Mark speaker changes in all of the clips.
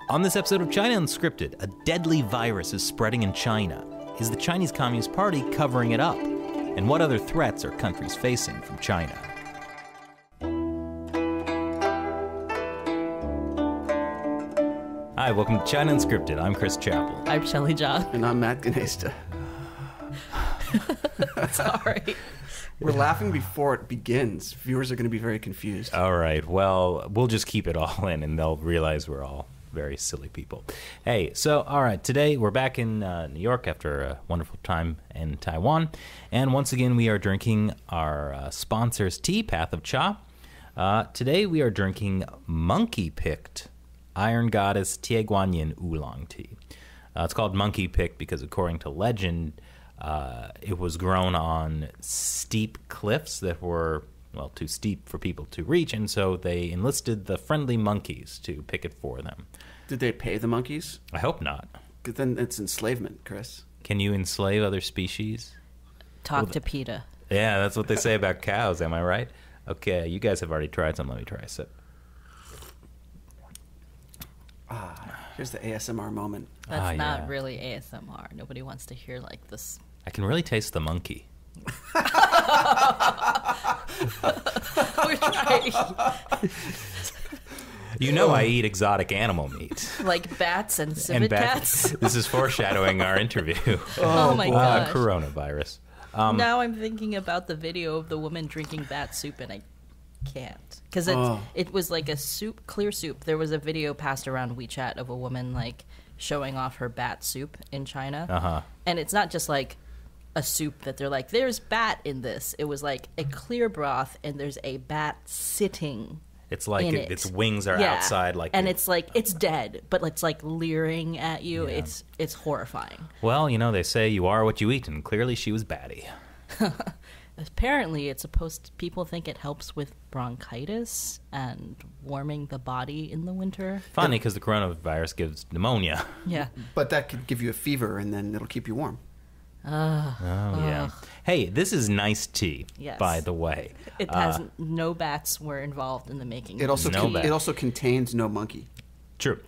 Speaker 1: On this episode of China Unscripted, a deadly virus is spreading in China. Is the Chinese Communist Party covering it up? And what other threats are countries facing from China? Hi, welcome to China Unscripted. I'm Chris Chappell.
Speaker 2: I'm Shelley John.
Speaker 3: And I'm Matt Ganesta.
Speaker 2: Sorry.
Speaker 3: We're laughing before it begins. Viewers are going to be very confused.
Speaker 1: All right, well, we'll just keep it all in and they'll realize we're all very silly people. Hey, so, all right, today we're back in New York after a wonderful time in Taiwan. And once again, we are drinking our sponsor's tea, Path of Cha. Today we are drinking monkey-picked Iron Goddess Tie Guanyin Oolong tea. It's called monkey-picked because, according to legend, it was grown on steep cliffs that were, well, too steep for people to reach, and so they enlisted the friendly monkeys to pick it for them.
Speaker 3: Did they pay the monkeys?
Speaker 1: I hope not.
Speaker 3: 'Cause then it's enslavement, Chris.
Speaker 1: Can you enslave other species?
Speaker 2: Talk to PETA.
Speaker 1: Yeah, that's what they say about cows, am I right? Okay, you guys have already tried some. Let me try a sip.
Speaker 3: Here's the ASMR moment.
Speaker 2: That's not
Speaker 1: yeah.
Speaker 2: really ASMR. Nobody wants to hear like this.
Speaker 1: I can really taste the monkey.
Speaker 2: We're trying.
Speaker 1: You know I eat exotic animal meat.
Speaker 2: Like bats and civet cats.
Speaker 1: This is foreshadowing our interview.
Speaker 2: Oh my gosh.
Speaker 1: Coronavirus.
Speaker 2: Now I'm thinking about the video of the woman drinking bat soup and I can't. Because it was like a soup, clear soup. There was a video passed around WeChat of a woman like showing off her bat soup in China.
Speaker 1: Uh-huh.
Speaker 2: And it's not just like a soup that they're like, there's bat in this. It was like a clear broth and there's a bat sitting.
Speaker 1: It's like
Speaker 2: in it.
Speaker 1: its wings are outside, like,
Speaker 2: and it's like it's dead, but it's like leering at you.
Speaker 1: Yeah.
Speaker 2: It's horrifying.
Speaker 1: Well, you know, they say you are what you eat, and clearly she was batty.
Speaker 2: Apparently, it's supposed to, people think it helps with bronchitis and warming the body in the winter.
Speaker 1: Funny, because the coronavirus gives pneumonia.
Speaker 2: Yeah.
Speaker 3: But that could give you a fever, and then it'll keep you warm.
Speaker 1: Yeah. Hey, this is nice tea,
Speaker 2: Yes.
Speaker 1: by the way.
Speaker 2: It has no bats were involved in the making.
Speaker 3: It also
Speaker 1: bat.
Speaker 3: it also contains no monkey.
Speaker 1: True.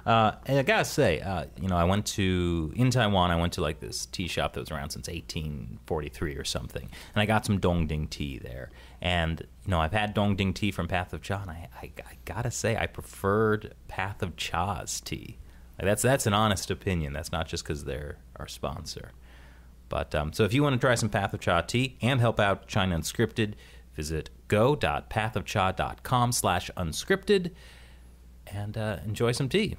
Speaker 1: And I gotta say, in Taiwan, I went to like this tea shop that was around since 1843 or something, and I got some Dongding tea there. And I've had Dongding tea from Path of Cha, and I gotta say, I preferred Path of Cha's tea. Like, that's an honest opinion. That's not just because they're our sponsor. But so if you want to try some Path of Cha tea and help out China Unscripted, visit go.pathofcha.com/unscripted and enjoy some tea.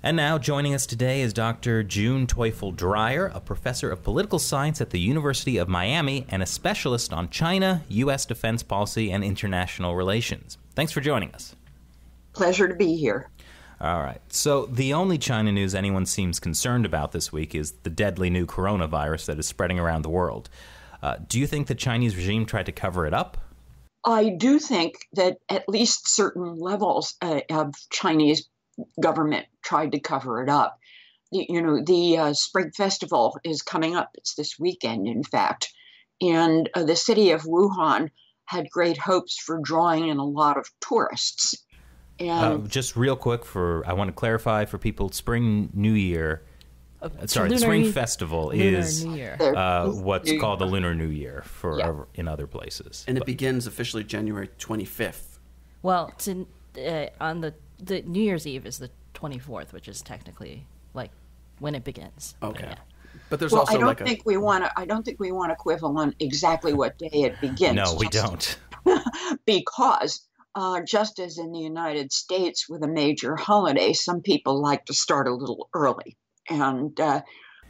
Speaker 1: And now joining us today is Dr. June Teufel Dreyer, a professor of political science at the University of Miami and a specialist on China, U.S. defense policy, and international relations. Thanks for joining us.
Speaker 4: Pleasure to be here.
Speaker 1: All right. So the only China news anyone seems concerned about this week is the deadly new coronavirus that is spreading around the world. Do you think the Chinese regime tried to cover it up?
Speaker 4: I do think that at least certain levels of Chinese government tried to cover it up. The Spring Festival is coming up. It's this weekend, in fact. And the city of Wuhan had great hopes for drawing in a lot of tourists. And
Speaker 1: Just real quick, I want to clarify for people, Spring New Year, the Spring Festival is
Speaker 2: New Year.
Speaker 1: what's called the Lunar New Year in other places.
Speaker 3: And it begins officially January 25th.
Speaker 2: Well, on the New Year's Eve is the 24th, which is technically like when it begins.
Speaker 3: Okay.
Speaker 2: Yeah.
Speaker 3: But there's
Speaker 4: well,
Speaker 3: also
Speaker 4: I don't think we want to quibble on exactly what day it begins.
Speaker 1: No, we don't.
Speaker 4: Because just as in the United States with a major holiday, some people like to start a little early. And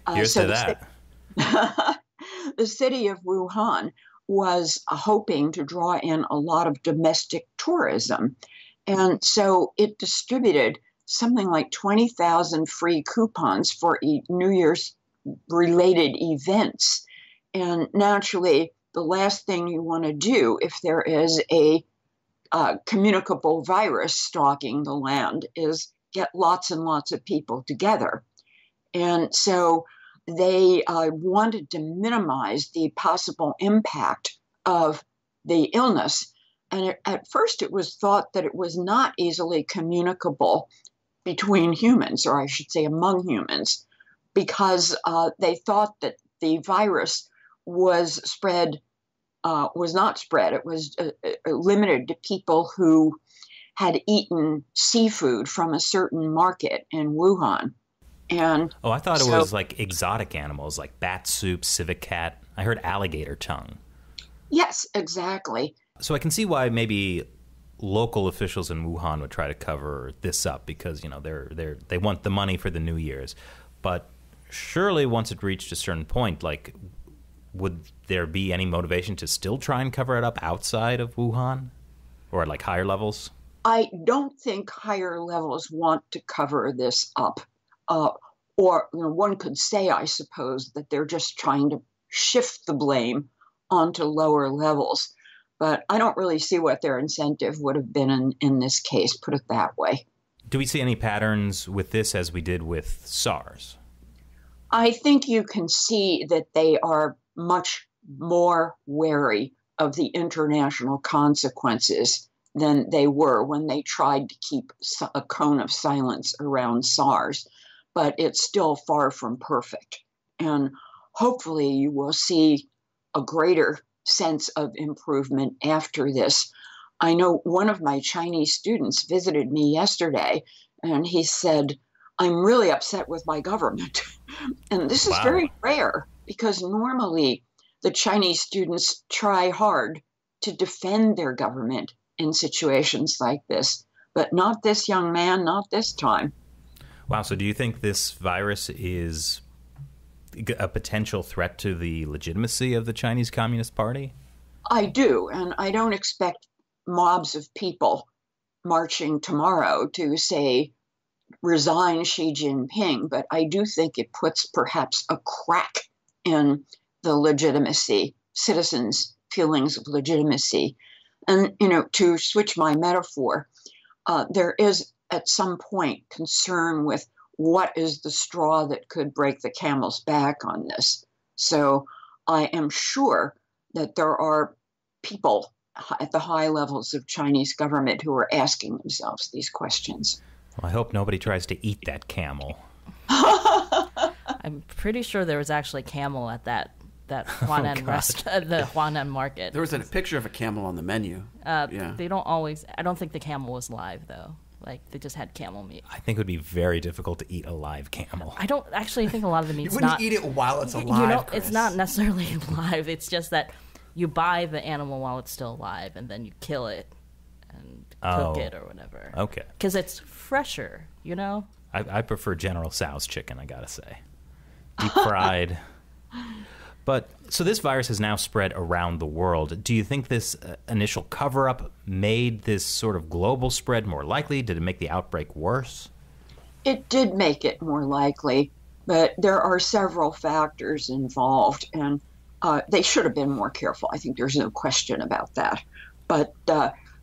Speaker 1: Here's to that.
Speaker 4: The city of Wuhan was hoping to draw in a lot of domestic tourism. And so it distributed something like 20,000 free coupons for New Year's related events. And naturally, the last thing you want to do if there is a communicable virus stalking the land is get lots and lots of people together. And so they wanted to minimize the possible impact of the illness And at first it was thought that it was not easily communicable between humans, or I should say among humans, because they thought that the virus was not spread. It was limited to people who had eaten seafood from a certain market in Wuhan. And
Speaker 1: I thought it was like exotic animals, like bat soup, civet cat. I heard alligator tongue.
Speaker 4: Yes, exactly.
Speaker 1: So I can see why maybe local officials in Wuhan would try to cover this up because, you know, they want the money for the New Year's. But surely once it reached a certain point, like, would there be any motivation to still try and cover it up outside of Wuhan or at like higher levels?
Speaker 4: I don't think higher levels want to cover this up. Or one could say, I suppose, that they're just trying to shift the blame onto lower levels. But I don't really see what their incentive would have been in this case, put it that way.
Speaker 1: Do we see any patterns with this as we did with SARS?
Speaker 4: I think you can see that they are much more wary of the international consequences than they were when they tried to keep a cone of silence around SARS. But it's still far from perfect. And hopefully you will see a greater sense of improvement after this. I know one of my Chinese students visited me yesterday, and he said, I'm really upset with my government. And this is very rare because normally the Chinese students try hard to defend their government in situations like this, but not this young man, not this time.
Speaker 1: Wow. So do you think this virus is a potential threat to the legitimacy of the Chinese Communist Party?
Speaker 4: I do, and I don't expect mobs of people marching tomorrow to say, resign Xi Jinping, but I do think it puts perhaps a crack in the legitimacy, citizens' feelings of legitimacy. And, to switch my metaphor, there is at some point concern with what is the straw that could break the camel's back on this. So I am sure that there are people at the high levels of Chinese government who are asking themselves these questions.
Speaker 1: Well, I hope nobody tries to eat that camel.
Speaker 2: I'm pretty sure there was actually camel at that Huanan the Huanan market.
Speaker 3: There was a picture of a camel on the menu.
Speaker 2: They don't always. I don't think the camel was live though. Like they just had camel meat.
Speaker 1: I think it would be very difficult to eat a live camel.
Speaker 2: I don't actually think a lot of the meat's
Speaker 3: you wouldn't eat it while it's alive. Chris.
Speaker 2: It's not necessarily alive. It's just that you buy the animal while it's still alive, and then you kill it and cook it or whatever.
Speaker 1: Okay.
Speaker 2: Because it's fresher,
Speaker 1: I prefer General Tso's chicken, I gotta say. Deep fried. But, so this virus has now spread around the world. Do you think this initial cover-up made this sort of global spread more likely? Did it make the outbreak worse?
Speaker 4: It did make it more likely, but there are several factors involved, and they should have been more careful. I think there's no question about that. But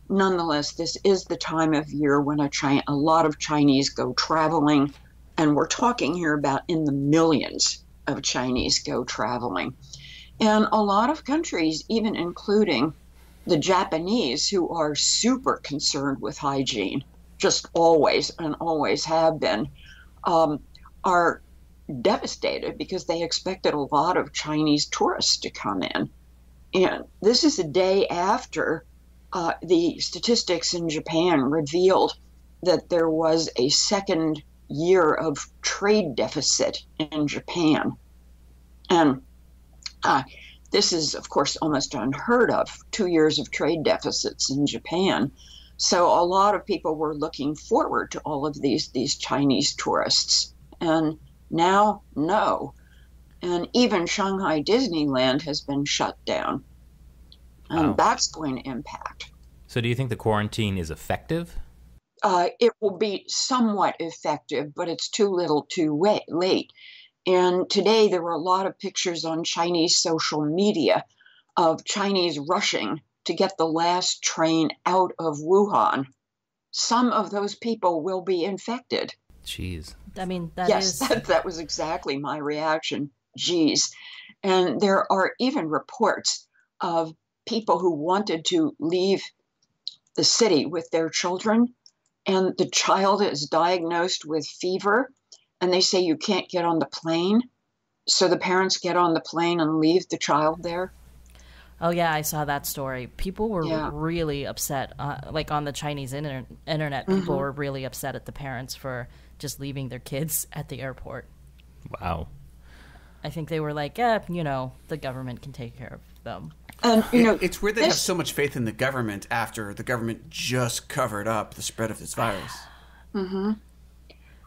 Speaker 4: nonetheless, this is the time of year when a lot of Chinese go traveling, and we're talking here about in the millions of Chinese go traveling. And a lot of countries, even including the Japanese, who are super concerned with hygiene, just always and always have been, are devastated because they expected a lot of Chinese tourists to come in. And this is a day after the statistics in Japan revealed that there was a second year of trade deficit in Japan. And this is, of course, almost unheard of, 2 years of trade deficits in Japan. So a lot of people were looking forward to all of these Chinese tourists. And now, no. And even Shanghai Disneyland has been shut down. And that's going to impact.
Speaker 1: So do you think the quarantine is effective?
Speaker 4: It will be somewhat effective, but it's too little too late. And today there were a lot of pictures on Chinese social media of Chinese rushing to get the last train out of Wuhan. Some of those people will be infected.
Speaker 1: Jeez.
Speaker 2: I mean,
Speaker 4: that was exactly my reaction. Geez. And there are even reports of people who wanted to leave the city with their children, and the child is diagnosed with fever, and they say you can't get on the plane. So the parents get on the plane and leave the child there.
Speaker 2: Oh, yeah, I saw that story. People were
Speaker 4: Yeah.
Speaker 2: really upset. Like on the Chinese internet, people were really upset at the parents for just leaving their kids at the airport.
Speaker 1: Wow.
Speaker 2: I think they were like, yeah, the government can take care of them.
Speaker 4: And,
Speaker 3: It's weird they have so much faith in the government after the government just covered up the spread of this virus.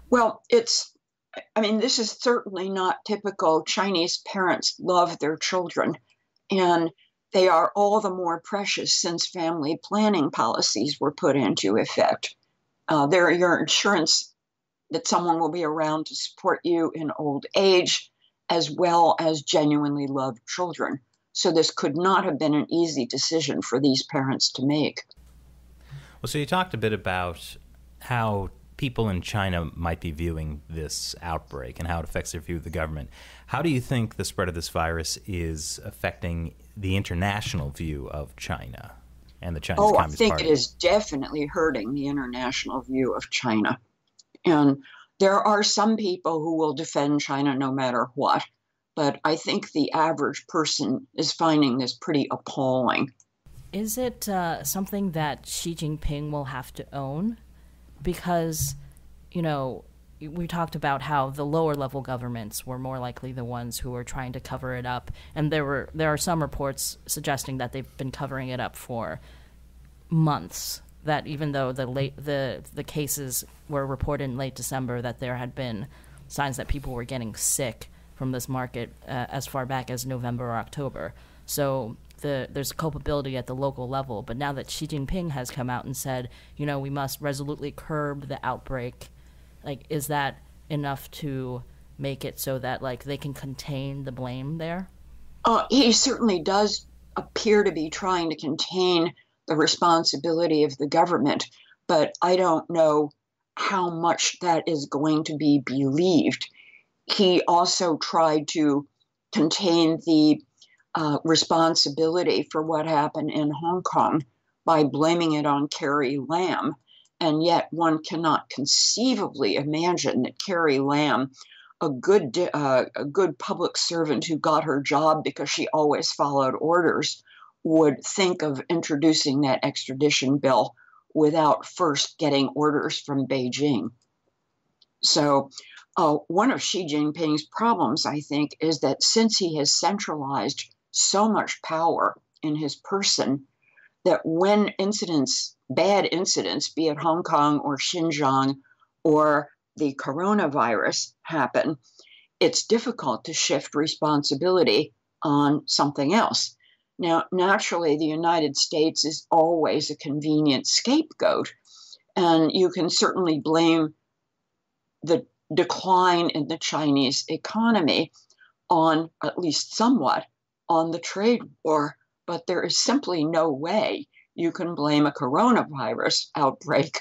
Speaker 4: Well, this is certainly not typical. Chinese parents love their children, and they are all the more precious since family planning policies were put into effect. They're your insurance that someone will be around to support you in old age, as well as genuinely loved children. So this could not have been an easy decision for these parents to make.
Speaker 1: Well, so you talked a bit about how people in China might be viewing this outbreak and how it affects their view of the government. How do you think the spread of this virus is affecting the international view of China and the Chinese Communist Party?
Speaker 4: I think it is definitely hurting the international view of China. And there are some people who will defend China no matter what, but I think the average person is finding this pretty appalling.
Speaker 2: Is it something that Xi Jinping will have to own? Because, we talked about how the lower level governments were more likely the ones who were trying to cover it up, and there are some reports suggesting that they've been covering it up for months. That even though the cases were reported in late December, that there had been signs that people were getting sick from this market as far back as November or October. So there's culpability at the local level. But now that Xi Jinping has come out and said, we must resolutely curb the outbreak, is that enough to make it so that they can contain the blame there?
Speaker 4: He certainly does appear to be trying to contain the responsibility of the government, but I don't know how much that is going to be believed. He also tried to contain the responsibility for what happened in Hong Kong by blaming it on Carrie Lam, and yet one cannot conceivably imagine that Carrie Lam, a good public servant who got her job because she always followed orders, would think of introducing that extradition bill without first getting orders from Beijing. So one of Xi Jinping's problems, I think, is that since he has centralized so much power in his person, that when bad incidents, be it Hong Kong or Xinjiang or the coronavirus happen, it's difficult to shift responsibility on something else. Now, naturally, the United States is always a convenient scapegoat, and you can certainly blame the decline in the Chinese economy on, at least somewhat, on the trade war, but there is simply no way you can blame a coronavirus outbreak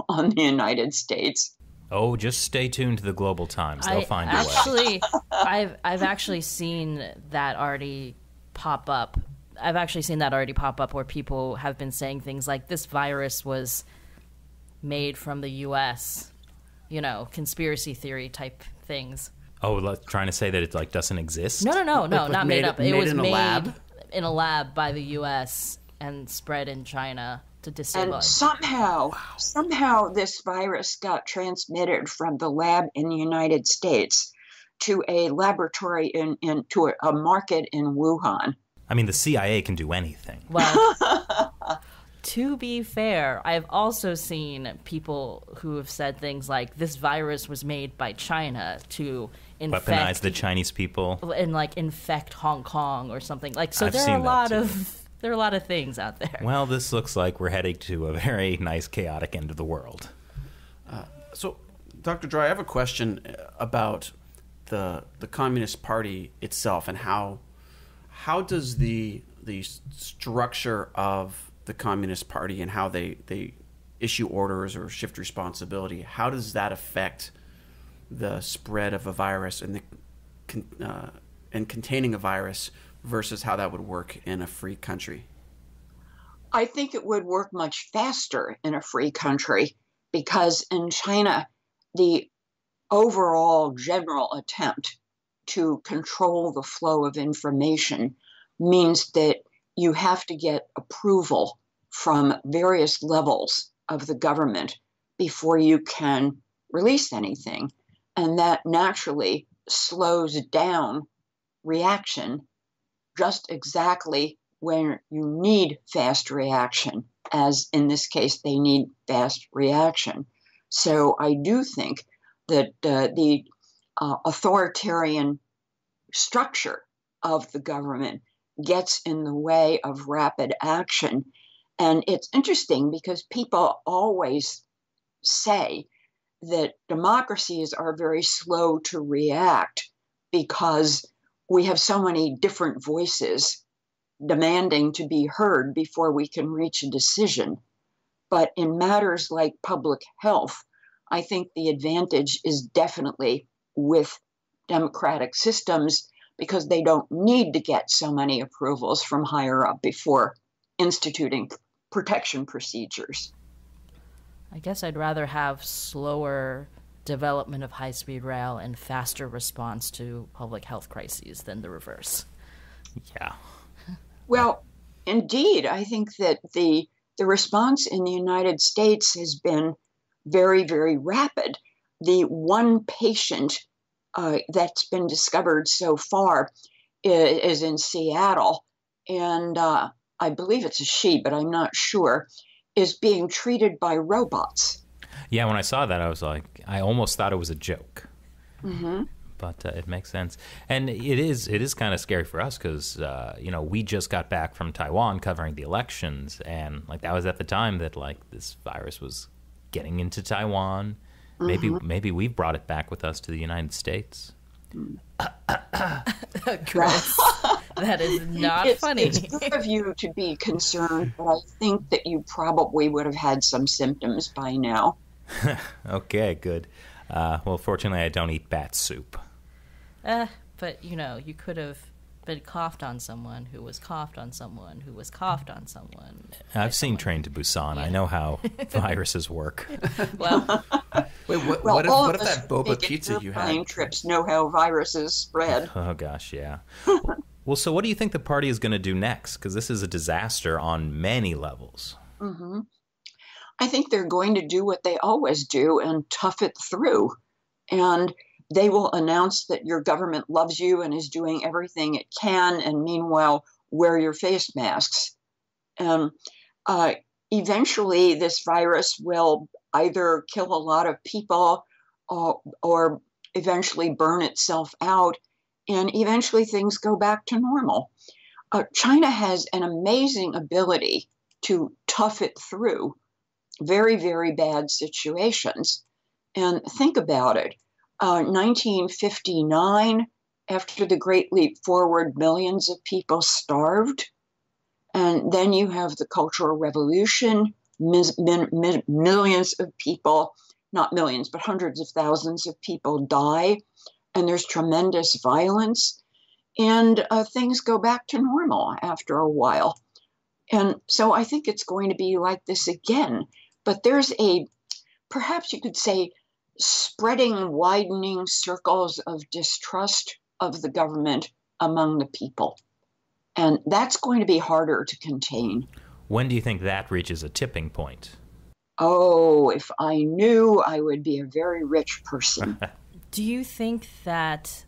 Speaker 4: on the United States.
Speaker 1: Oh, just stay tuned to the Global Times. They'll find a way.
Speaker 2: I've actually seen that already pop up. Where people have been saying things like, this virus was made from the U.S., conspiracy theory type things.
Speaker 1: Oh, trying to say that it doesn't exist?
Speaker 2: No, not made up. It was
Speaker 3: in a lab?
Speaker 2: In a lab by the U.S. and spread in China to disable.
Speaker 4: And somehow this virus got transmitted from the lab in the United States to a laboratory to a market in Wuhan.
Speaker 1: I mean, the CIA can do anything.
Speaker 2: Well, to be fair, I've also seen people who have said things like, this virus was made by China to
Speaker 1: weaponize the Chinese people
Speaker 2: and infect Hong Kong or something. So
Speaker 1: I've
Speaker 2: there
Speaker 1: seen
Speaker 2: are
Speaker 1: that
Speaker 2: a lot of things out there.
Speaker 1: Well, this looks like we're heading to a very nice chaotic end of the world.
Speaker 3: So, Dr. Dreyer, I have a question about the Communist Party itself and how does the structure of the Communist Party and how they issue orders or shift responsibility, how does that affect the spread of a virus and containing a virus versus how that would work in a free country?
Speaker 4: I think it would work much faster in a free country because in China, the overall general attempt to control the flow of information means that you have to get approval from various levels of the government before you can release anything. And that naturally slows down reaction just exactly when you need fast reaction, as in this case, they need fast reaction. So I do think that the authoritarian structure of the government gets in the way of rapid action. And it's interesting because people always say that democracies are very slow to react because we have so many different voices demanding to be heard before we can reach a decision. But in matters like public health, I think the advantage is definitely with democratic systems because they don't need to get so many approvals from higher up before instituting protection procedures.
Speaker 2: I guess I'd rather have slower development of high-speed rail and faster response to public health crises than the reverse.
Speaker 1: Yeah.
Speaker 4: Well, indeed, I think that the response in the United States has been very, very rapid. The one patient that's been discovered so far is in Seattle, and I believe it's a she, but I'm not sure, is being treated by robots.
Speaker 1: Yeah, when I saw that, I was like, I almost thought it was a joke.
Speaker 4: Mm-hmm.
Speaker 1: But it makes sense. And it is kind of scary for us because, we just got back from Taiwan covering the elections. And, that was at the time that, this virus was getting into Taiwan.
Speaker 4: Mm-hmm.
Speaker 1: Maybe we've brought it back with us to the United States.
Speaker 2: Chris, that is not funny.
Speaker 4: It's good of you to be concerned, but I think that you probably would have had some symptoms by now.
Speaker 1: Okay, good. Well, fortunately, I don't eat bat soup.
Speaker 2: But, you could have been coughed on someone who was coughed on someone who was coughed on someone.
Speaker 1: I've seen Train to Busan. Yeah. I know how viruses work.
Speaker 2: Well,
Speaker 3: wait, what if that boba pizza you had?
Speaker 4: Trips know how viruses spread.
Speaker 1: Oh, gosh, yeah. Well, so what do you think the party is going to do next? Because this is a disaster on many levels.
Speaker 4: Mm-hmm. I think they're going to do what they always do and tough it through. And they will announce that your government loves you and is doing everything it can, and meanwhile, wear your face masks. Eventually, this virus will either kill a lot of people or eventually burn itself out, and eventually things go back to normal. China has an amazing ability to tough it through very, very bad situations. And think about it. 1959, after the Great Leap Forward, millions of people starved. And then you have the Cultural Revolution, millions of people, not millions, but hundreds of thousands of people die. And there's tremendous violence. And things go back to normal after a while. And so I think it's going to be like this again. But there's perhaps you could say, spreading, widening circles of distrust of the government among the people. And that's going to be harder to contain.
Speaker 1: When do you think that reaches a tipping point?
Speaker 4: Oh, if I knew, I would be a very rich person.
Speaker 2: Do you think that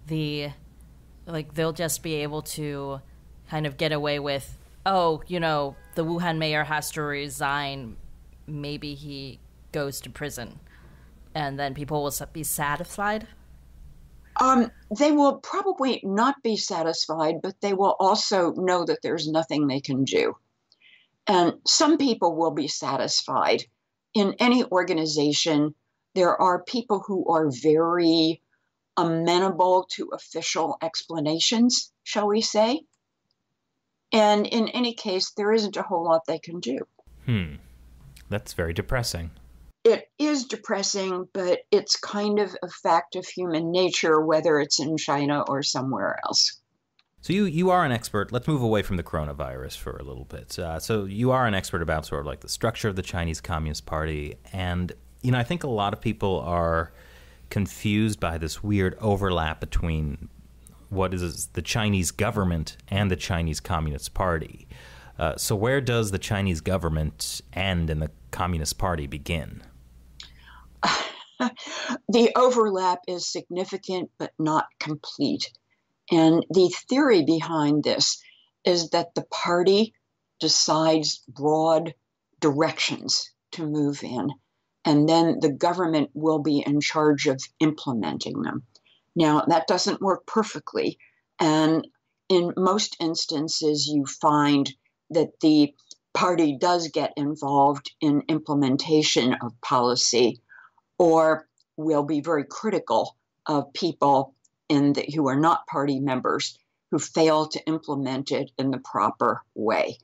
Speaker 2: they'll just be able to kind of get away with, the Wuhan mayor has to resign, maybe he goes to prison, and then people will be satisfied?
Speaker 4: They will probably not be satisfied, but they will also know that there's nothing they can do. And some people will be satisfied. In any organization, there are people who are very amenable to official explanations, shall we say. And in any case, there isn't a whole lot they can do.
Speaker 1: That's very depressing.
Speaker 4: It is depressing, but it's kind of a fact of human nature, whether it's in China or somewhere else.
Speaker 1: So you are an expert. Let's move away from the coronavirus for a little bit. So you are an expert about sort of like the structure of the Chinese Communist Party. And, I think a lot of people are confused by this weird overlap between what is the Chinese government and the Chinese Communist Party. So where does the Chinese government end and the Communist Party begin?
Speaker 4: The overlap is significant but not complete. And the theory behind this is that the party decides broad directions to move in, and then the government will be in charge of implementing them. Now, that doesn't work perfectly, and in most instances, you find that the party does get involved in implementation of policy or will be very critical of people who are not party members who fail to implement it in the proper way.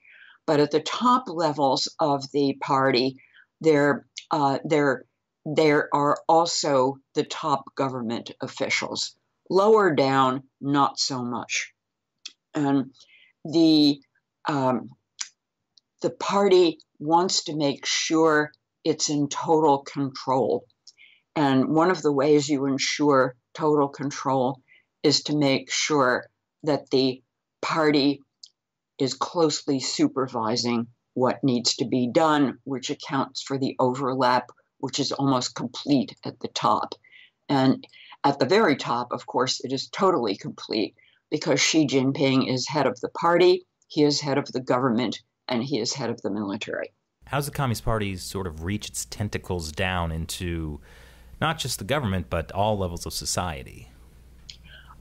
Speaker 4: But at the top levels of the party, there are also the top government officials. Lower down, not so much. And the party wants to make sure it's in total control. And one of the ways you ensure total control is to make sure that the party is closely supervising what needs to be done, which accounts for the overlap, which is almost complete at the top. And at the very top, of course, it is totally complete because Xi Jinping is head of the party, he is head of the government, and he is head of the military.
Speaker 1: How does the Communist Party sort of reach its tentacles down into not just the government, but all levels of society?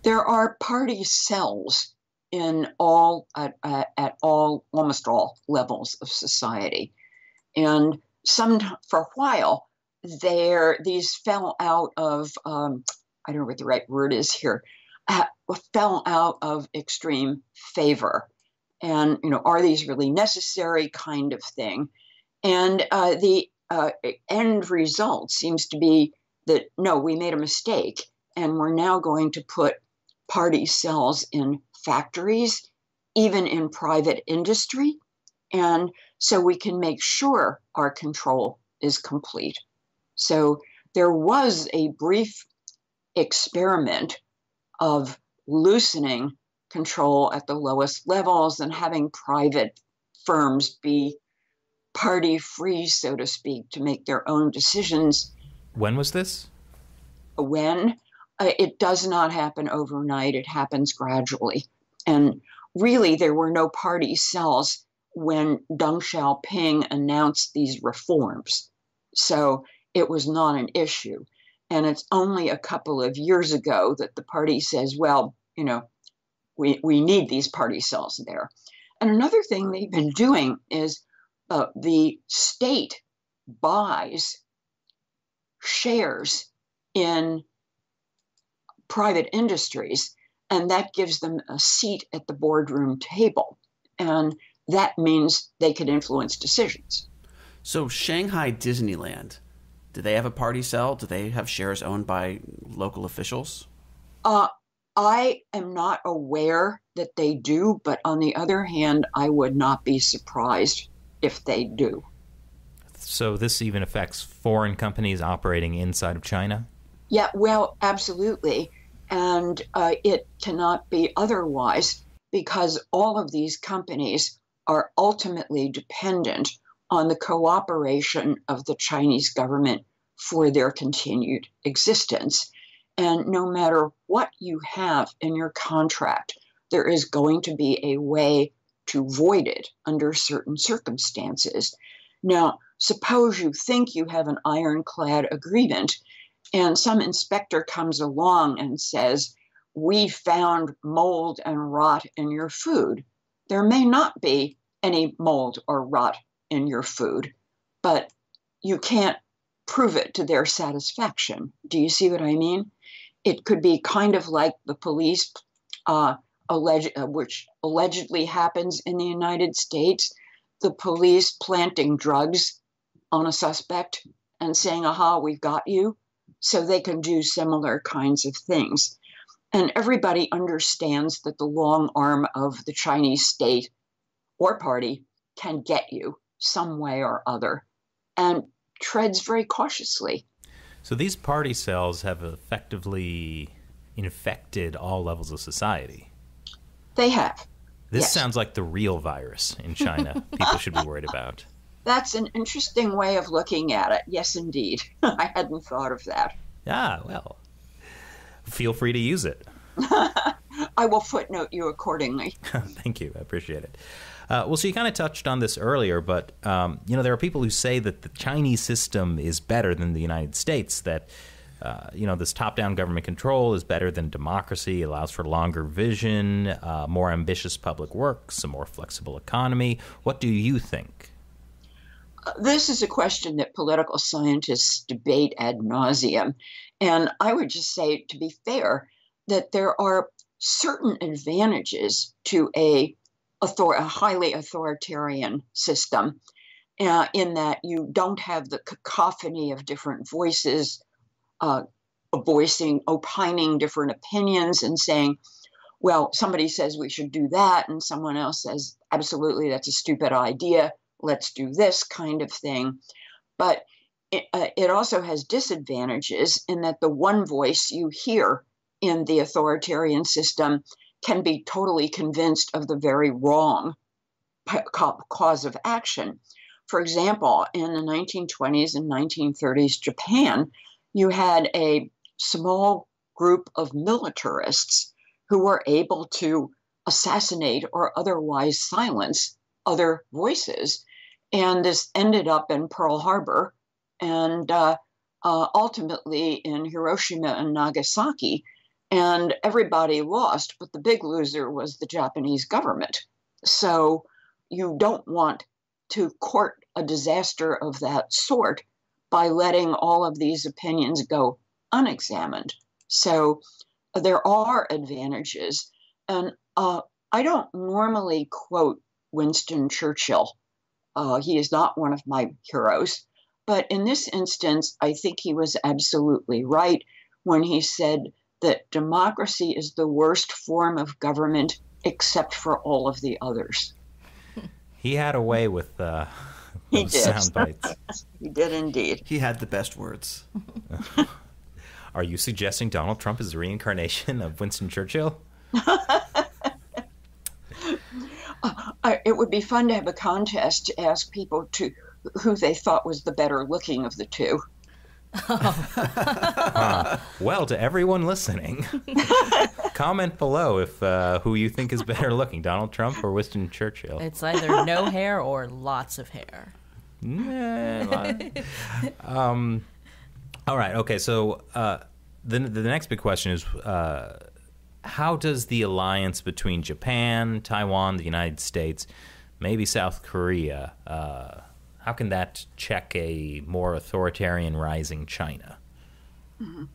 Speaker 4: There are party cells in almost all levels of society. And for a while, these fell out of, I don't know what the right word is here, fell out of extreme favor. And, are these really necessary kind of thing? And the end result seems to be that, no, we made a mistake, and we're now going to put party cells in factories, even in private industry, and so we can make sure our control is complete. So there was a brief experiment of loosening control at the lowest levels and having private firms be party-free, so to speak, to make their own decisions.
Speaker 1: When was this?
Speaker 4: When? It does not happen overnight. It happens gradually. And really, there were no party cells when Deng Xiaoping announced these reforms. So it was not an issue. And it's only a couple of years ago that the party says, well, we need these party cells there. And another thing they've been doing is the state buys shares in private industries, and that gives them a seat at the boardroom table. And that means they can influence decisions.
Speaker 3: So Shanghai Disneyland, do they have a party cell? Do they have shares owned by local officials?
Speaker 4: I am not aware that they do, but on the other hand, I would not be surprised if they do.
Speaker 1: So this even affects foreign companies operating inside of China?
Speaker 4: Yeah, well, absolutely. And it cannot be otherwise because all of these companies are ultimately dependent on the cooperation of the Chinese government for their continued existence. And no matter what you have in your contract, there is going to be a way to void it under certain circumstances. Now, suppose you think you have an ironclad agreement and some inspector comes along and says, we found mold and rot in your food. There may not be any mold or rot in your food, but you can't prove it to their satisfaction. Do you see what I mean? It could be kind of like the police, which allegedly happens in the United States, the police planting drugs on a suspect and saying, aha, we've got you. So they can do similar kinds of things. And everybody understands that the long arm of the Chinese state or party can get you some way or other, and treads very cautiously.
Speaker 1: So these party cells have effectively infected all levels of society.
Speaker 4: They have.
Speaker 1: This
Speaker 4: Yes.
Speaker 1: sounds like the real virus in China people should be worried about.
Speaker 4: That's an interesting way of looking at it. Yes, indeed. I hadn't thought of that.
Speaker 1: Ah, well, feel free to use it.
Speaker 4: I will footnote you accordingly.
Speaker 1: Thank you. I appreciate it. Well, so you kind of touched on this earlier, but, there are people who say that the Chinese system is better than the United States, that, this top-down government control is better than democracy, allows for longer vision, more ambitious public works, a more flexible economy. What do you think?
Speaker 4: This is a question that political scientists debate ad nauseum. And I would just say, to be fair, that there are certain advantages to a highly authoritarian system, in that you don't have the cacophony of different voices opining different opinions and saying, well, somebody says we should do that, and someone else says, absolutely, that's a stupid idea, let's do this kind of thing. But it also has disadvantages in that the one voice you hear in the authoritarian system can be totally convinced of the very wrong cause of action. For example, in the 1920s and 1930s Japan, you had a small group of militarists who were able to assassinate or otherwise silence other voices. And this ended up in Pearl Harbor and ultimately in Hiroshima and Nagasaki. And everybody lost, but the big loser was the Japanese government. So you don't want to court a disaster of that sort by letting all of these opinions go unexamined. So there are advantages. And I don't normally quote Winston Churchill. He is not one of my heroes. But in this instance, I think he was absolutely right when he said that democracy is the worst form of government except for all of the others.
Speaker 1: He had a way with those sound bites.
Speaker 4: He did indeed.
Speaker 3: He had the best words.
Speaker 1: Are you suggesting Donald Trump is a reincarnation of Winston Churchill?
Speaker 4: It would be fun to have a contest to ask people who they thought was the better looking of the two.
Speaker 1: Well, to everyone listening, comment below if who you think is better looking, Donald Trump or Winston Churchill.
Speaker 2: It's either no hair or lots of hair.
Speaker 1: All right. Okay. So the next big question is, how does the alliance between Japan, Taiwan, the United States, maybe South Korea, how can that check a more authoritarian rising China?
Speaker 4: Mm-hmm.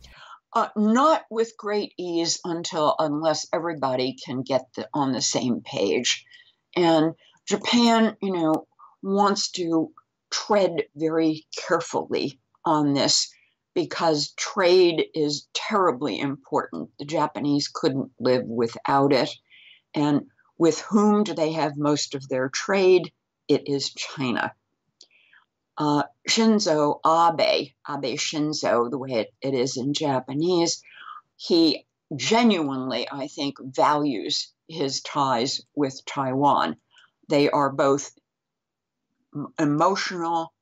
Speaker 4: Not with great ease unless everybody can get on the same page. And Japan, wants to tread very carefully on this because trade is terribly important. The Japanese couldn't live without it. And with whom do they have most of their trade? It is China. Shinzo Abe Shinzo, the way it is in Japanese, he genuinely, I think, values his ties with Taiwan. They are both emotional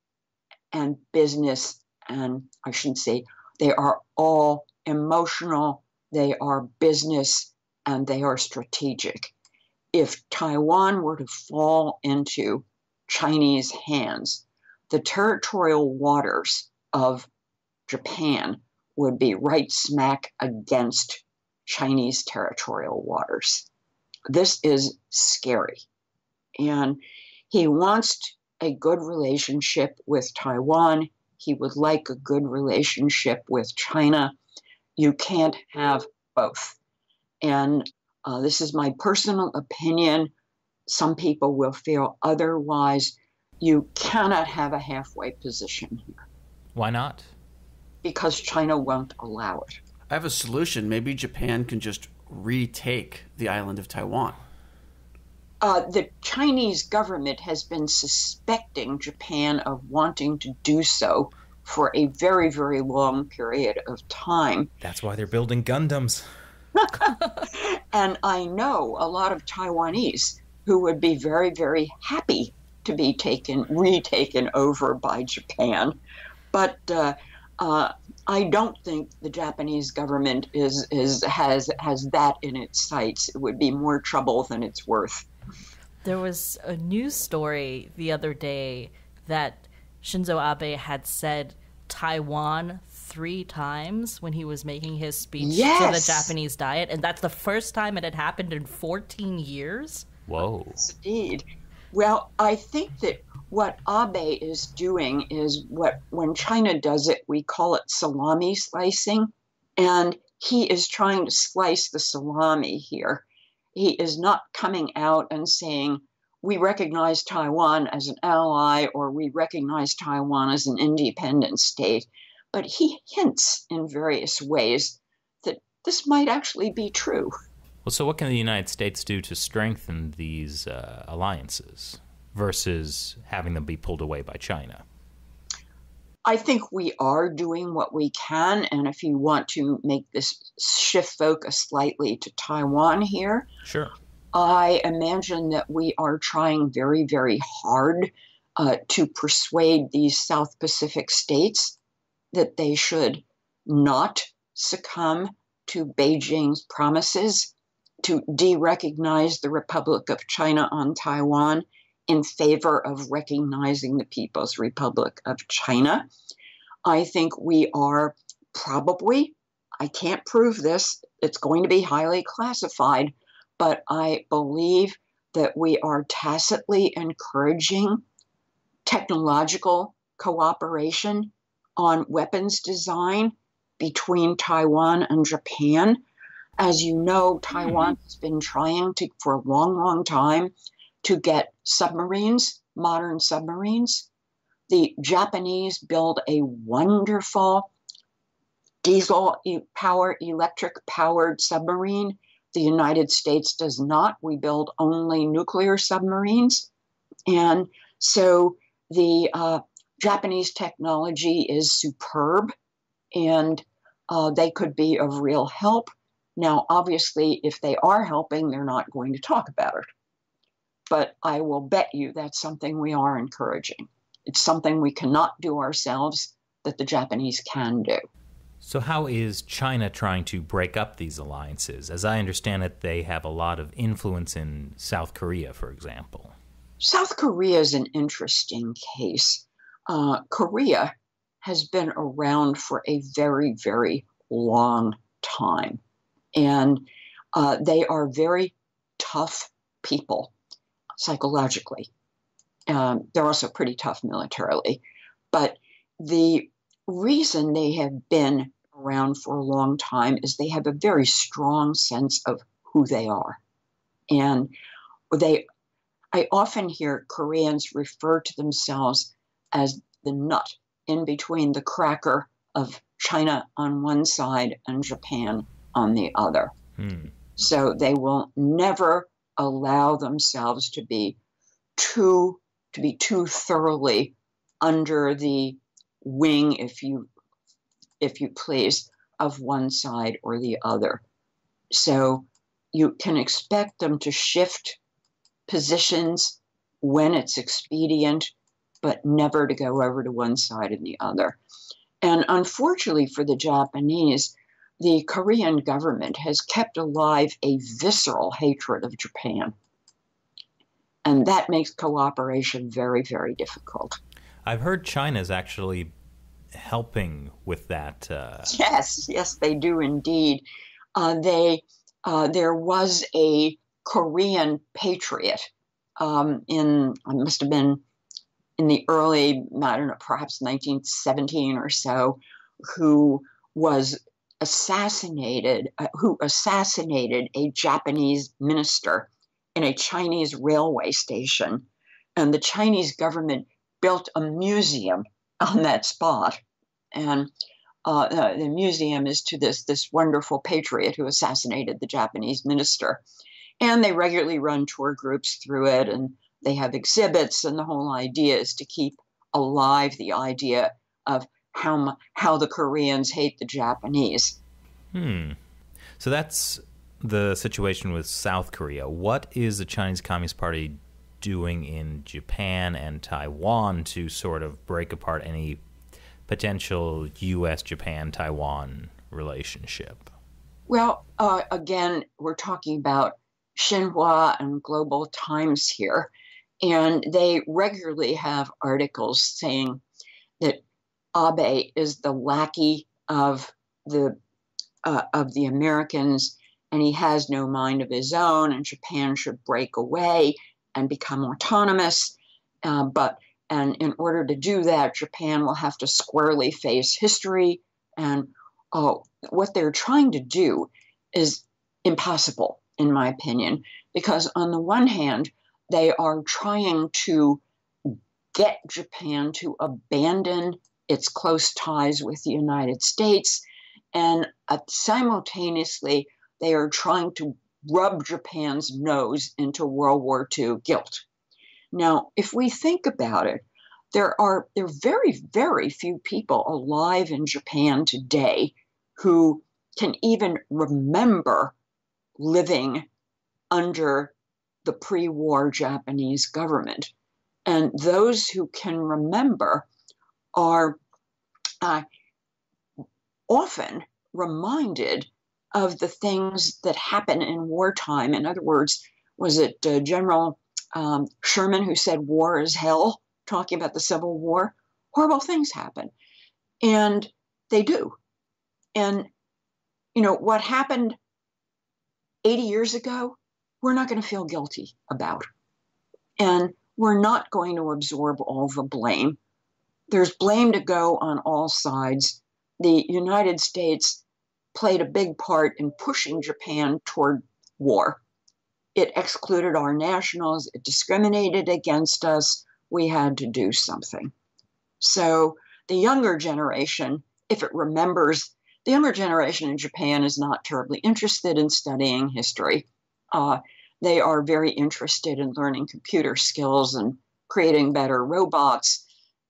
Speaker 4: and business, and I shouldn't say they are all emotional, they are business, and they are strategic. If Taiwan were to fall into Chinese hands, the territorial waters of Japan would be right smack against Chinese territorial waters. This is scary. And he wants a good relationship with Taiwan. He would like a good relationship with China. You can't have both. And this is my personal opinion. Some people will feel otherwise. You cannot have a halfway position here.
Speaker 1: Why not?
Speaker 4: Because China won't allow it.
Speaker 3: I have a solution. Maybe Japan can just retake the island of Taiwan.
Speaker 4: The Chinese government has been suspecting Japan of wanting to do so for a very, very long period of time.
Speaker 1: That's why they're building Gundams.
Speaker 4: And I know a lot of Taiwanese who would be very, very happy to be retaken over by Japan. But I don't think the Japanese government has that in its sights. It would be more trouble than it's worth.
Speaker 2: There was a news story the other day that Shinzo Abe had said Taiwan 3 times when he was making his speech to the Japanese Diet, and that's the first time it had happened in 14 years.
Speaker 1: Whoa.
Speaker 4: Indeed. Well, I think that what Abe is doing is when China does it, we call it salami slicing, and he is trying to slice the salami here. He is not coming out and saying, we recognize Taiwan as an ally or we recognize Taiwan as an independent state. But he hints in various ways that this might actually be true.
Speaker 1: Well, so what can the United States do to strengthen these alliances versus having them be pulled away by China?
Speaker 4: I think we are doing what we can, and if you want to make this shift focus slightly to Taiwan here,
Speaker 1: sure.
Speaker 4: I imagine that we are trying very, very hard to persuade these South Pacific states that they should not succumb to Beijing's promises to de-recognize the Republic of China on Taiwan in favor of recognizing the People's Republic of China. I think we are probably, I can't prove this, it's going to be highly classified, but I believe that we are tacitly encouraging technological cooperation on weapons design between Taiwan and Japan. As you know, Taiwan has been trying to, for a long, long time, to get submarines, modern submarines. The Japanese build a wonderful electric-powered submarine. The United States does not. We build only nuclear submarines. And so the Japanese technology is superb, and they could be of real help. Now, obviously, if they are helping, they're not going to talk about it. But I will bet you that's something we are encouraging. It's something we cannot do ourselves that the Japanese can do.
Speaker 1: So how is China trying to break up these alliances? As I understand it, they have a lot of influence in South Korea, for example.
Speaker 4: South Korea is an interesting case. Korea has been around for a very, very long time. And they are very tough people psychologically. They're also pretty tough militarily. But the reason they have been around for a long time is they have a very strong sense of who they are. And I often hear Koreans refer to themselves as the nut in between the cracker of China on one side and Japan on the other. So they will never allow themselves to be too thoroughly under the wing, if you please, of one side or the other. So you can expect them to shift positions when it's expedient, but never to go over to one side and the other. And unfortunately for the Japanese, the Korean government has kept alive a visceral hatred of Japan. And that makes cooperation very, very difficult.
Speaker 1: I've heard China's actually helping with that.
Speaker 4: Yes, they do indeed. There was a Korean patriot must have been in the early, I don't know, perhaps 1917 or so, who assassinated a Japanese minister in a Chinese railway station. And the Chinese government built a museum on that spot. And the museum is to this wonderful patriot who assassinated the Japanese minister. And they regularly run tour groups through it, and they have exhibits, and the whole idea is to keep alive the idea of how the Koreans hate the Japanese.
Speaker 1: So that's the situation with South Korea. What is the Chinese Communist Party doing in Japan and Taiwan to sort of break apart any potential U.S., Japan, Taiwan relationship?
Speaker 4: Well, again, we're talking about Xinhua and Global Times here, and they regularly have articles saying that Abe is the lackey of the Americans, and he has no mind of his own, and Japan should break away and become autonomous. And in order to do that, Japan will have to squarely face history. And what they're trying to do is impossible, in my opinion, because on the one hand, they are trying to get Japan to abandon its close ties with the United States, and simultaneously, they are trying to rub Japan's nose into World War II guilt. Now, if we think about it, there are very, very few people alive in Japan today who can even remember living under the pre-war Japanese government. And those who can remember are often reminded of the things that happen in wartime. In other words, was it General Sherman who said war is hell, talking about the Civil War? Horrible things happen. And they do. And, what happened 80 years ago, we're not going to feel guilty about. And we're not going to absorb all the blame. There's blame to go on all sides. The United States played a big part in pushing Japan toward war. It excluded our nationals. It discriminated against us. We had to do something. So the younger generation, if it remembers, the younger generation in Japan is not terribly interested in studying history. They are very interested in learning computer skills and creating better robots.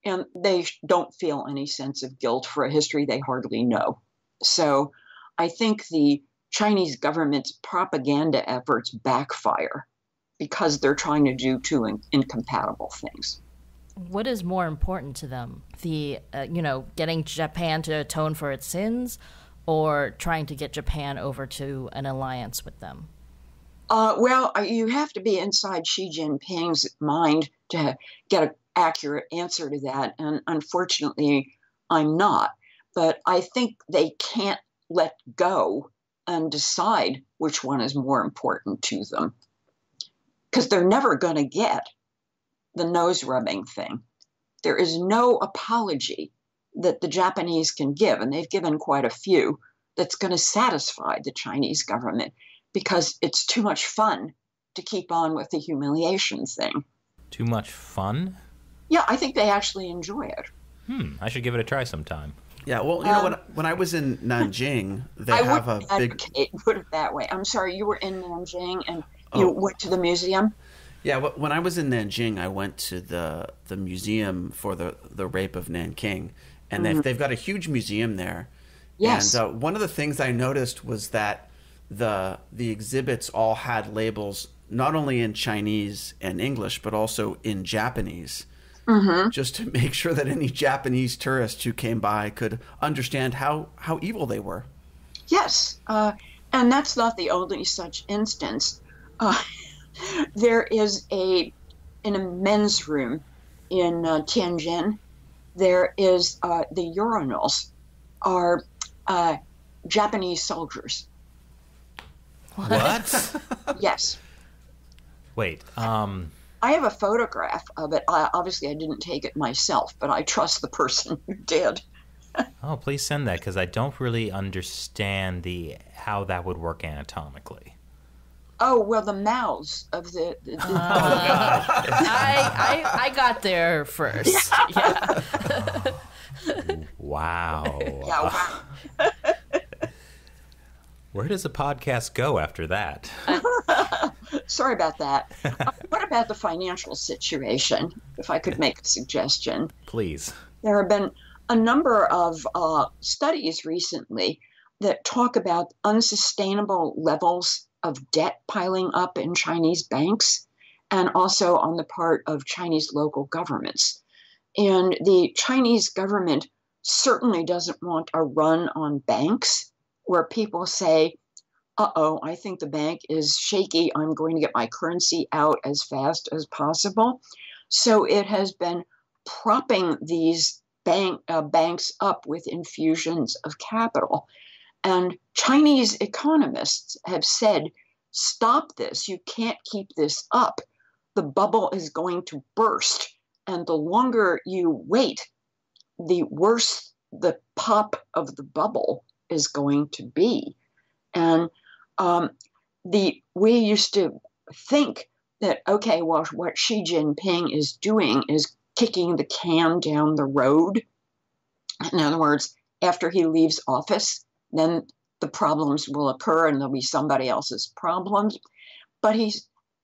Speaker 4: And they don't feel any sense of guilt for a history they hardly know. So I think the Chinese government's propaganda efforts backfire because they're trying to do two incompatible things.
Speaker 2: What is more important to them? The, getting Japan to atone for its sins, or trying to get Japan over to an alliance with them?
Speaker 4: Well, you have to be inside Xi Jinping's mind to get an accurate answer to that. And unfortunately, I'm not. But I think they can't let go and decide which one is more important to them, because they're never going to get the nose rubbing thing. There is no apology that the Japanese can give, and they've given quite a few, that's going to satisfy the Chinese government, because it's too much fun to keep on with the humiliation thing.
Speaker 1: Too much fun?
Speaker 4: Yeah, I think they actually enjoy it.
Speaker 1: I should give it a try sometime.
Speaker 3: Yeah, well, when I was in Nanjing, they have a big...
Speaker 4: Put it that way. I'm sorry, you were in Nanjing and you went to the museum?
Speaker 3: Yeah, when I was in Nanjing, I went to the museum for the rape of Nanking, and they've got a huge museum there.
Speaker 4: Yes.
Speaker 3: And one of the things I noticed was that the exhibits all had labels not only in Chinese and English, but also in Japanese, just to make sure that any Japanese tourist who came by could understand how evil they were.
Speaker 4: Yes, and that's not the only such instance. There is in a men's room in Tianjin, there is the urinals are Japanese soldiers.
Speaker 1: What?
Speaker 4: Yes.
Speaker 1: Wait.
Speaker 4: I have a photograph of it. Obviously, I didn't take it myself, but I trust the person who did.
Speaker 1: Oh, please send that, because I don't really understand how that would work anatomically.
Speaker 4: Oh, well, the mouths of the
Speaker 1: Oh, God.
Speaker 2: I got there first. Yeah.
Speaker 1: Wow.
Speaker 4: Yeah, wow.
Speaker 1: Where does a podcast go after that?
Speaker 4: Sorry about that. What about the financial situation? If I could make a suggestion.
Speaker 1: Please.
Speaker 4: There have been a number of studies recently that talk about unsustainable levels of debt piling up in Chinese banks and also on the part of Chinese local governments. And the Chinese government certainly doesn't want a run on banks where people say, uh-oh, I think the bank is shaky. I'm going to get my currency out as fast as possible. So it has been propping these banks up with infusions of capital. And Chinese economists have said, stop this. You can't keep this up. The bubble is going to burst. And the longer you wait, the worse the pop of the bubble is going to be. And we used to think that, okay, well, what Xi Jinping is doing is kicking the can down the road. In other words, after he leaves office, then the problems will occur and there'll be somebody else's problems. But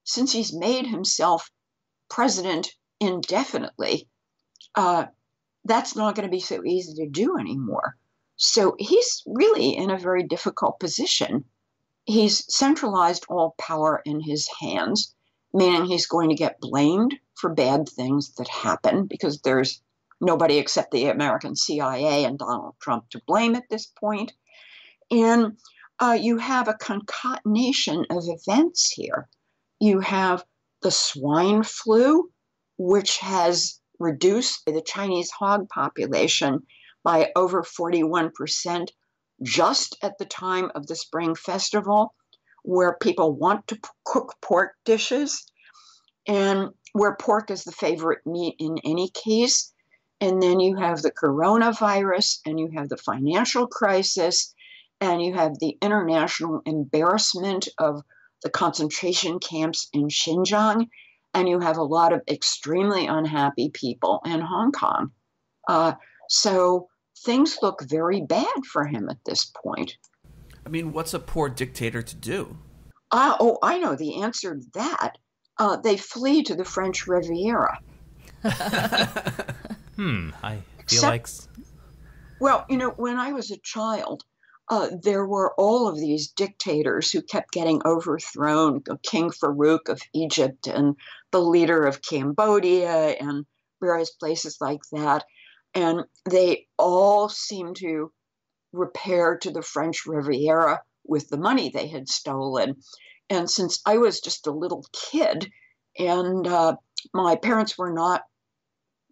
Speaker 4: since he's made himself president indefinitely, that's not going to be so easy to do anymore. So he's really in a very difficult position. He's centralized all power in his hands, meaning he's going to get blamed for bad things that happen because there's nobody except the American CIA and Donald Trump to blame at this point. And you have a concatenation of events here. You have the swine flu, which has reduced the Chinese hog population by over 41% just at the time of the Spring Festival, where people want to cook pork dishes and where pork is the favorite meat in any case. And then you have the coronavirus and you have the financial crisis and you have the international embarrassment of the concentration camps in Xinjiang, and you have a lot of extremely unhappy people in Hong Kong. So things look very bad for him at this point.
Speaker 3: I mean, what's a poor dictator to do?
Speaker 4: I know the answer to that. They flee to the French Riviera.
Speaker 1: I feel like...
Speaker 4: Well, when I was a child, there were all of these dictators who kept getting overthrown, King Farouk of Egypt and the leader of Cambodia and various places like that. And they all seemed to repair to the French Riviera with the money they had stolen. And since I was just a little kid and my parents were not,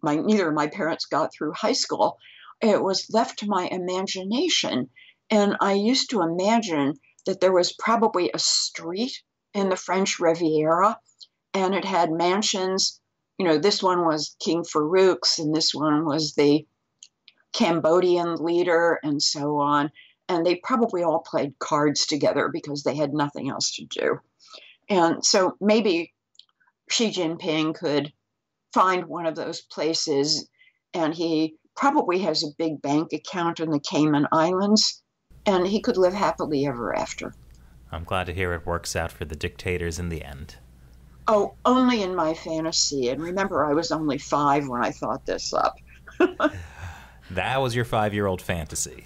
Speaker 4: neither of my parents got through high school, it was left to my imagination. And I used to imagine that there was probably a street in the French Riviera and it had mansions. This one was King Farouk's and this one was the Cambodian leader and so on. And they probably all played cards together because they had nothing else to do. And so maybe Xi Jinping could find one of those places, and he probably has a big bank account in the Cayman Islands, and he could live happily ever after.
Speaker 1: I'm glad to hear it works out for the dictators in the end.
Speaker 4: Oh, only in my fantasy. And remember, I was only 5 when I thought this up.
Speaker 1: That was your 5-year-old fantasy.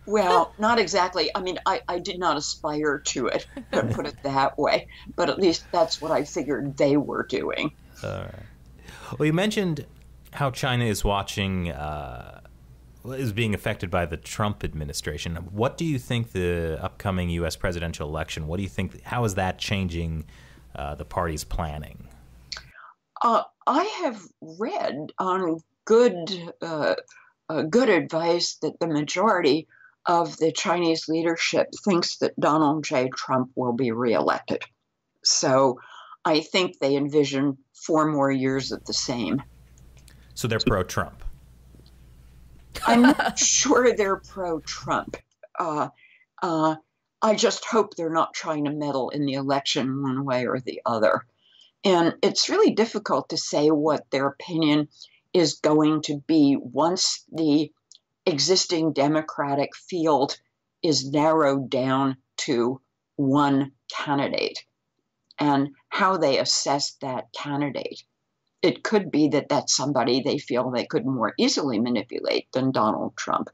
Speaker 4: Well, not exactly. I mean, I did not aspire to it, put it that way. But at least that's what I figured they were doing.
Speaker 1: All right. Well, you mentioned how China is watching, is being affected by the Trump administration. What do you think the upcoming U.S. presidential election, how is that changing the party's planning?
Speaker 4: I have read on good advice that the majority of the Chinese leadership thinks that Donald J. Trump will be reelected. So I think they envision 4 more years of the same.
Speaker 1: So they're pro-Trump?
Speaker 4: I'm not sure they're pro-Trump. I just hope they're not trying to meddle in the election one way or the other. And it's really difficult to say what their opinion is going to be once the existing Democratic field is narrowed down to one candidate, and how they assess that candidate. It could be that that's somebody they feel they could more easily manipulate than Donald Trump.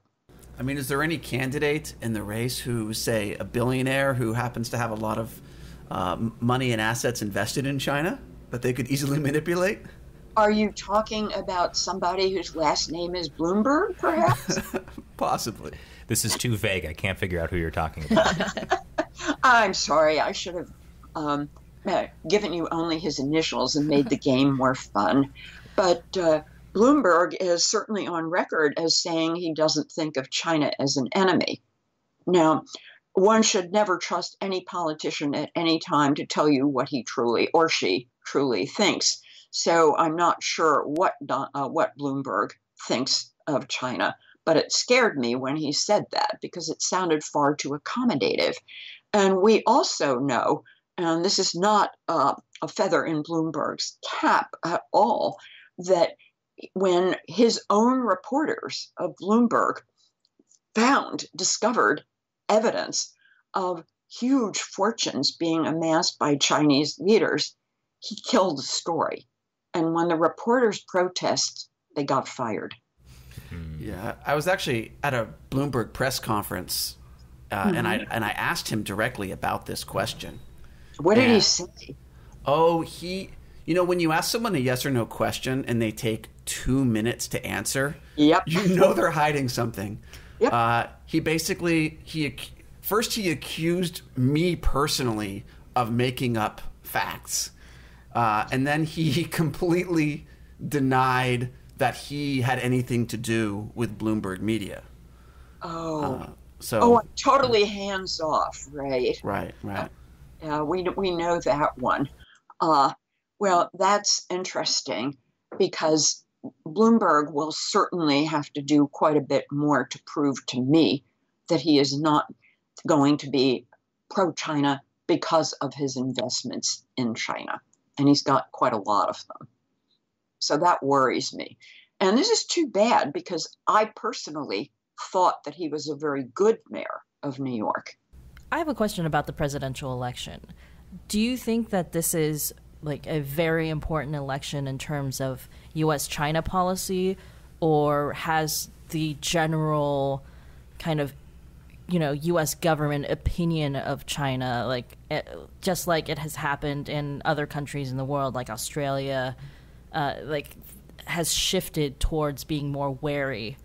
Speaker 3: I mean, is there any candidate in the race who, say, a billionaire who happens to have a lot of money and assets invested in China that they could easily manipulate?
Speaker 4: Are you talking about somebody whose last name is Bloomberg, perhaps?
Speaker 3: Possibly.
Speaker 1: This is too vague. I can't figure out who you're talking about.
Speaker 4: I'm sorry. I should have given you only his initials and made the game more fun. But Bloomberg is certainly on record as saying he doesn't think of China as an enemy. Now, one should never trust any politician at any time to tell you what he truly or she truly thinks. So I'm not sure what Bloomberg thinks of China, but it scared me when he said that because it sounded far too accommodative. And we also know, and this is not a feather in Bloomberg's cap at all, that when his own reporters of Bloomberg discovered evidence of huge fortunes being amassed by Chinese leaders, he killed the story. And when the reporters protested, they got fired.
Speaker 3: Yeah, I was actually at a Bloomberg press conference, and I asked him directly about this question.
Speaker 4: What did he say?
Speaker 3: Oh, when you ask someone a yes or no question and they take 2 minutes to answer,
Speaker 4: yep,
Speaker 3: you know they're hiding something.
Speaker 4: Yep.
Speaker 3: He first accused me personally of making up facts. And then he completely denied that he had anything to do with Bloomberg Media.
Speaker 4: Totally hands off, right?
Speaker 3: Right.
Speaker 4: We know that one. Well, that's interesting because Bloomberg will certainly have to do quite a bit more to prove to me that he is not going to be pro-China because of his investments in China. And he's got quite a lot of them. So that worries me. And this is too bad because I personally thought that he was a very good mayor of New York.
Speaker 2: I have a question about the presidential election. Do you think that this is like a very important election in terms of U.S.-China policy, or has the general kind of, U.S. government opinion of China, just like it has happened in other countries in the world, like Australia, has shifted towards being more wary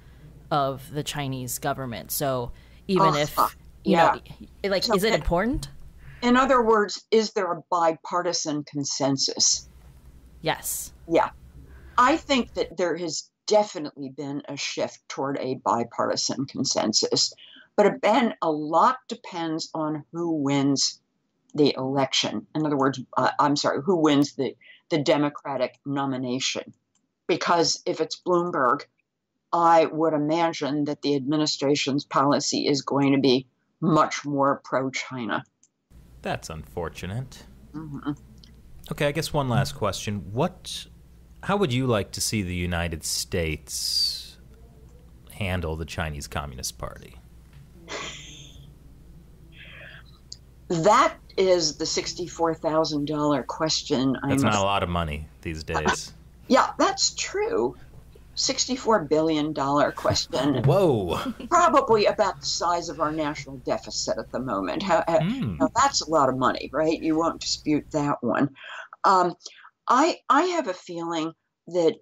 Speaker 2: of the Chinese government? So even is it important?
Speaker 4: In other words, is there a bipartisan consensus?
Speaker 2: Yes.
Speaker 4: Yeah. I think that there has definitely been a shift toward a bipartisan consensus. But then a lot depends on who wins the election. In other words, who wins the Democratic nomination. Because if it's Bloomberg, I would imagine that the administration's policy is going to be much more pro-China.
Speaker 1: That's unfortunate.
Speaker 4: Mm-hmm.
Speaker 1: Okay, I guess one last question. How would you like to see the United States handle the Chinese Communist Party?
Speaker 4: That is the $64,000 question.
Speaker 1: That's not a lot of money these days.
Speaker 4: Yeah, that's true. $64 billion question.
Speaker 1: Whoa. Probably
Speaker 4: about the size of our national deficit at the moment. Now that's a lot of money, right? You won't dispute that one. I have a feeling that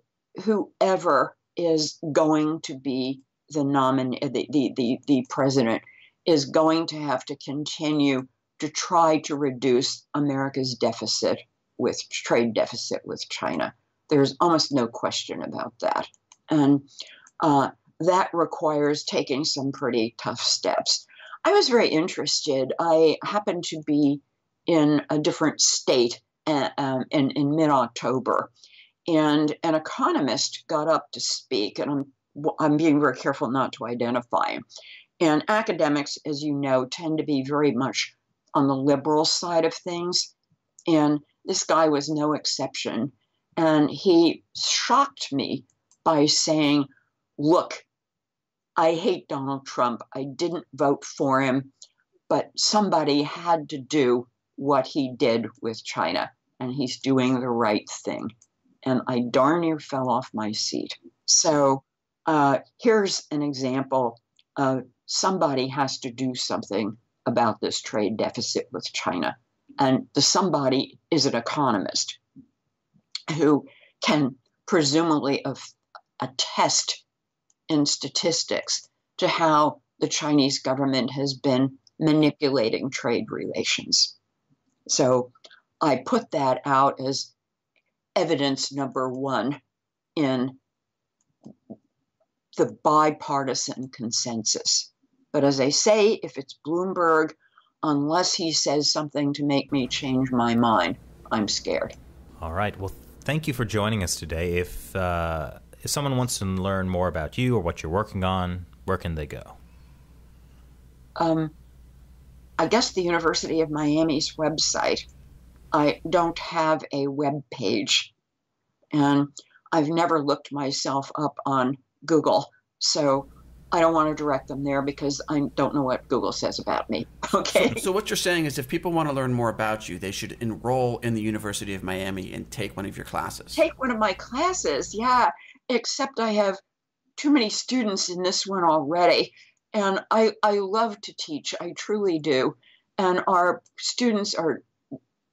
Speaker 4: whoever is going to be the nominee, the president, is going to have to continue to try to reduce America's trade deficit with China. There's almost no question about that. And that requires taking some pretty tough steps. I was very interested. I happened to be in a different state in mid-October, and an economist got up to speak, and I'm being very careful not to identify him. And academics, as you know, tend to be very much on the liberal side of things, and this guy was no exception. And he shocked me by saying, look, I hate Donald Trump. I didn't vote for him, but somebody had to do what he did with China, and he's doing the right thing. And I darn near fell off my seat. So here's an example of somebody has to do something about this trade deficit with China. And the somebody is an economist who can presumably attest in statistics to how the Chinese government has been manipulating trade relations. So I put that out as evidence number one in the bipartisan consensus. But as I say, if it's Bloomberg, unless he says something to make me change my mind, I'm scared.
Speaker 1: All right. Well, thank you for joining us today. If someone wants to learn more about you or what you're working on, where can they go?
Speaker 4: I guess the University of Miami's website. I don't have a web page, and I've never looked myself up on Google, so I don't want to direct them there because I don't know what Google says about me. Okay.
Speaker 3: So what you're saying is if people want to learn more about you, they should enroll in the University of Miami and take one of your classes.
Speaker 4: Take one of my classes, yeah, except I have too many students in this one already. And I love to teach, I truly do. And our students are,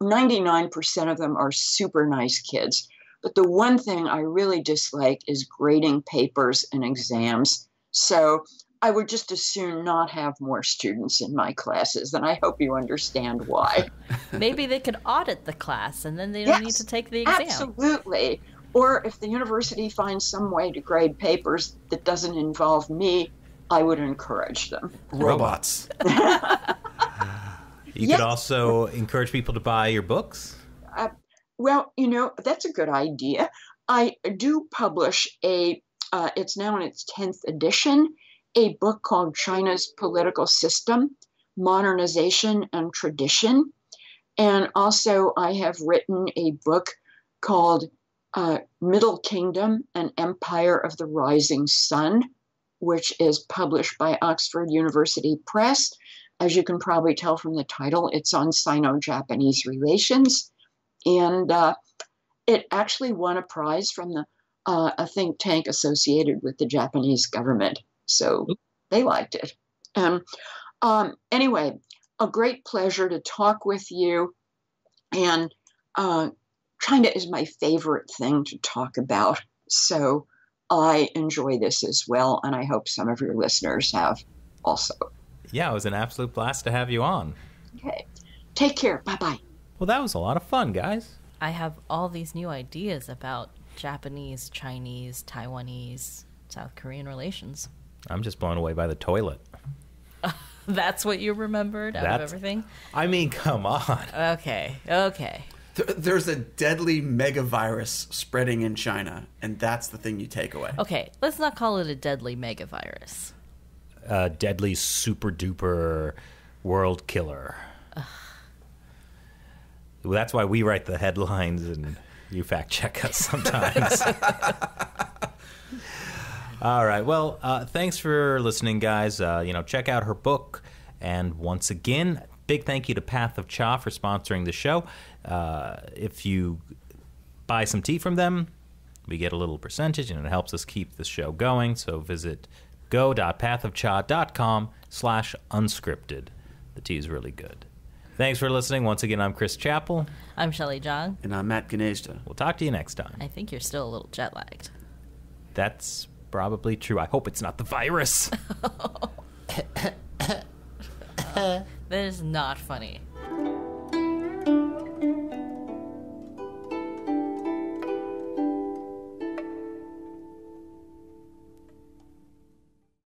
Speaker 4: 99% of them are super nice kids. But the one thing I really dislike is grading papers and exams. So I would just as soon not have more students in my classes, and I hope you understand why.
Speaker 2: Maybe they could audit the class, and then they don't need to take the exam.
Speaker 4: Absolutely. Or if the university finds some way to grade papers that doesn't involve me, I would encourage them.
Speaker 3: Robots.
Speaker 1: You could also encourage people to buy your books.
Speaker 4: Well, that's a good idea. I do publish it's now in its 10th edition, a book called China's Political System, Modernization and Tradition. And also I have written a book called Middle Kingdom, An Empire of the Rising Sun, which is published by Oxford University Press. As you can probably tell from the title, it's on Sino-Japanese relations. And it actually won a prize from a think tank associated with the Japanese government. So they liked it. Anyway, a great pleasure to talk with you. And China is my favorite thing to talk about. So I enjoy this as well. And I hope some of your listeners have also.
Speaker 1: Yeah, it was an absolute blast to have you on.
Speaker 4: Okay. Take care. Bye-bye.
Speaker 1: Well, that was a lot of fun, guys.
Speaker 2: I have all these new ideas about Japanese, Chinese, Taiwanese, South Korean relations.
Speaker 1: I'm just blown away by the toilet.
Speaker 2: That's what you remembered out of everything?
Speaker 1: I mean, come on.
Speaker 2: Okay.
Speaker 3: There's a deadly megavirus spreading in China, and that's the thing you take away.
Speaker 2: Okay, let's not call it a deadly megavirus.
Speaker 1: Deadly super duper world killer. Well, that's why we write the headlines and you fact check us sometimes. All right. Well, thanks for listening, guys. Check out her book. And once again, big thank you to Path of Cha for sponsoring the show. If you buy some tea from them, we get a little percentage, and it helps us keep the show going. So visit go.pathofcha.com/unscripted. The tea is really good. Thanks for listening. Once again, I'm Chris Chappell.
Speaker 2: I'm Shelley Zhang.
Speaker 3: And I'm Matt Gnezda.
Speaker 1: We'll talk to you next time.
Speaker 2: I think you're still a little jet-lagged.
Speaker 1: That's probably true. I hope it's not the virus.
Speaker 2: That is not funny.